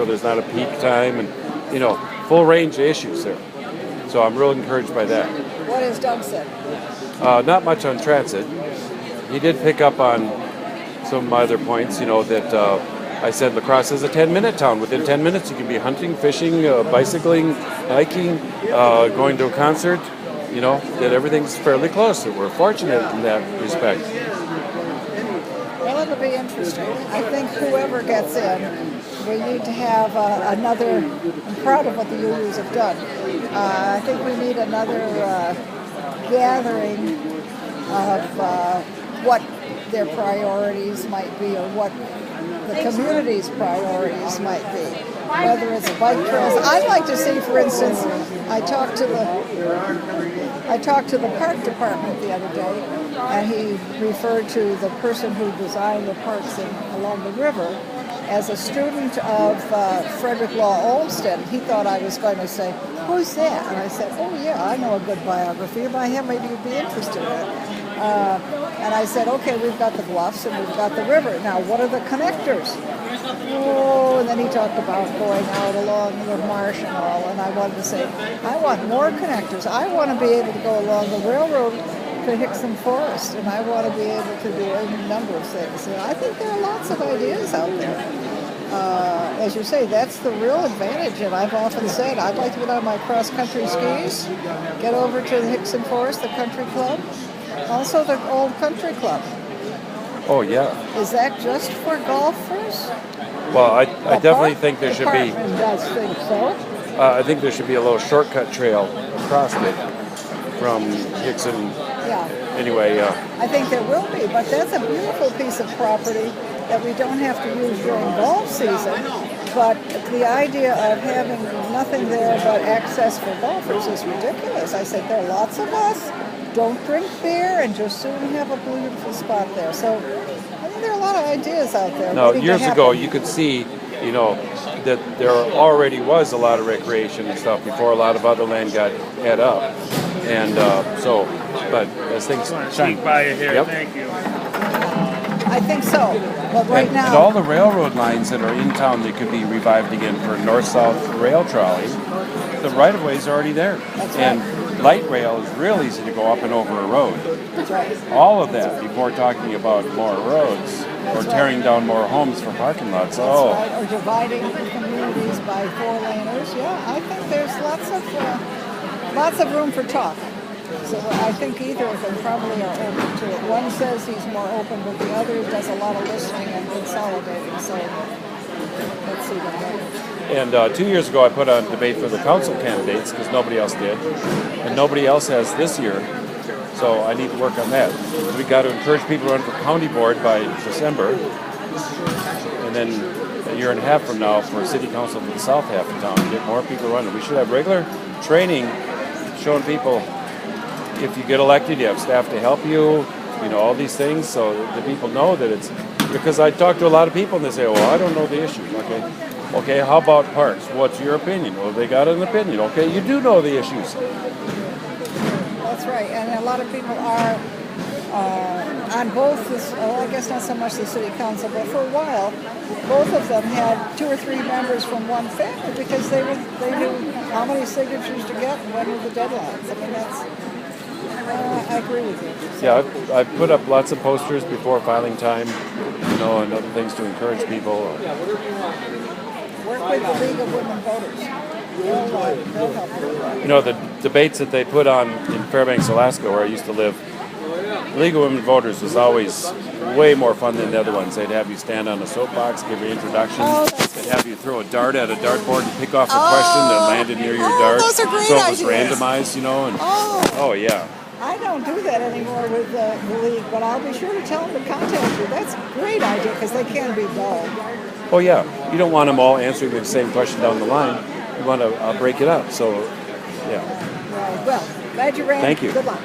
so there's not a peak time, and full range of issues there. So I'm real encouraged by that. What has Doug said? Not much on transit. He did pick up on some of my other points, that I said La Crosse is a 10-minute town. Within 10 minutes you can be hunting, fishing, bicycling, hiking, going to a concert, that everything's fairly close. That we're fortunate in that respect. Well, it'll be interesting. I think whoever gets in, we need to have another, I'm proud of what the UUs have done. I think we need another gathering of what their priorities might be, or what the community's priorities might be. Whether it's bike trails, I'd like to see, for instance, I talked to the park department the other day, and he referred to the person who designed the parks along the river as a student of Frederick Law Olmsted. He thought I was going to say, "Who's that?" And I said, "Oh yeah, I know a good biography by him. Maybe you'd be interested in it." And I said, "Okay, we've got the bluffs and we've got the river. Now, what are the connectors?" Oh, and then he talked about going out along the marsh and all. And I wanted to say, I want more connectors. I want to be able to go along the railroad to Hickson Forest, and I want to be able to do any number of things. And I think there are lots of ideas out there. As you say, that's the real advantage, and I've often said I'd like to get on my cross-country skis, get over to the Hickson Forest, the country club, also the old country club. Oh, yeah. Is that just for golfers? Well, I definitely think there should be. Does think so. I think there should be a little shortcut trail across it from Hickson. Yeah. Anyway. I think there will be, but that's a beautiful piece of property that we don't have to use during golf season. But the idea of having nothing there but access for golfers is ridiculous. I said there are lots of us. Don't drink beer and just soon have a beautiful spot there. So I think there are a lot of ideas out there. No, years ago you could see, that there already was a lot of recreation and stuff before a lot of other land got had up. And but as things sneak by you here, yep. Thank you. I think so. But right now, and all the railroad lines that are in town that could be revived again for north-south rail trolley, the right-of-way is already there. That's and right. Light rail is real easy to go up and over a road. That's right. All of that before talking about more roads or tearing down more homes for parking lots. That's right. Or dividing communities by 4-laners. Yeah, I think there's lots of room for talk. So I think either of them probably are open to it. One says he's more open, but the other does a lot of listening and consolidating. So let's see what happens. And 2 years ago, I put on debate for the council candidates because nobody else did, and nobody else has this year. So I need to work on that. We got to encourage people to run for county board by December, and then a year and a half from now for city council for the south half of town. Get more people running. We should have regular training, showing people if you get elected, you have staff to help you. All these things, so the people know that it's. Because I talk to a lot of people and they say, "Well, I don't know the issues." Okay, how about parks? What's your opinion? Well, they got an opinion. Okay, you do know the issues. That's right, and a lot of people are on both this, I guess not so much the city council, but for a while, both of them had 2 or 3 members from one family because they knew how many signatures to get and when were the deadlines. I mean, I agree with you. So. Yeah, I've put up lots of posters before filing time, and other things to encourage people. Work with the League of Women Voters. They'll help you. The debates that they put on in Fairbanks, Alaska, where I used to live, the League of Women Voters was always way more fun than the other ones. They'd have you stand on a soapbox, give your introduction. They'd have you throw a dart at a dartboard and pick off a question that landed near your dart. Those are great so it was ideas. randomized, and oh yeah. I don't do that anymore with the league, but I'll be sure to tell them to contact you. That's a great idea because they can be dull. Oh yeah, you don't want them all answering the same question down the line. You want to break it up. So, yeah. Right. Well, glad you ran. Thank you. Good luck.